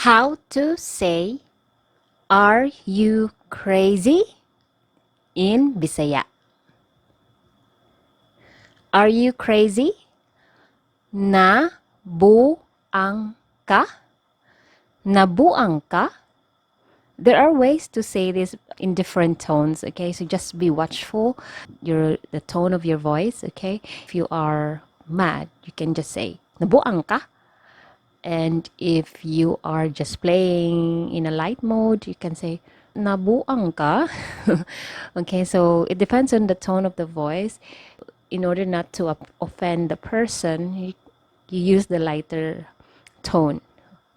How to say, "Are you crazy?" in Bisaya. Are you crazy? Nabuang ka? Nabuang ka? There are ways to say this in different tones, okay? So just be watchful the tone of your voice, okay? If you are mad, you can just say nabuang ka. And if you are just playing in a light mode, you can say nabuang ka. Okay, so it depends on the tone of the voice. In order not to offend the person, you use the lighter tone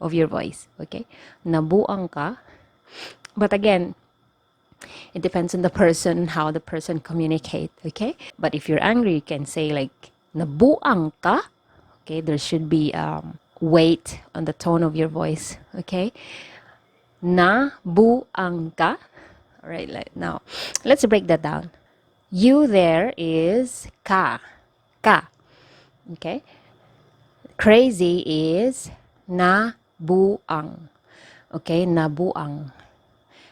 of your voice, okay? Nabuang ka. But again, it depends on the person, how the person communicate, okay? But if you're angry, you can say like nabuang ka. Okay, there should be weight on the tone of your voice, okay? Nabuang ka. All right, now let's break that down. You there is ka. Ka. Okay? Crazy is nabuang. Okay, nabuang.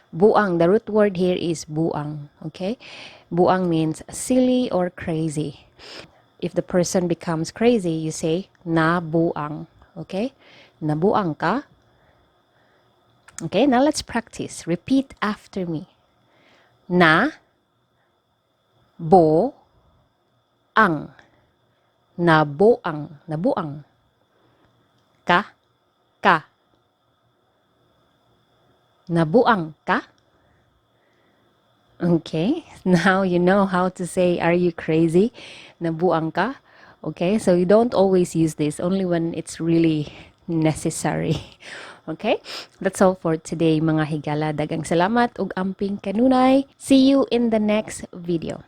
Buang, the root word here is buang. Okay? Buang means silly or crazy. If the person becomes crazy, you say nabuang. Okay? Nabuang ka. Okay, now let's practice. Repeat after me. Na bo ang. Nabuang. Nabuang. Ka. Ka. Nabuang ka. Okay, now you know how to say, "Are you crazy?" Nabuang ka. Okay, so you don't always use this, only when it's really necessary. Okay, that's all for today mga higala. Dagang salamat ug amping kanunay. See you in the next video.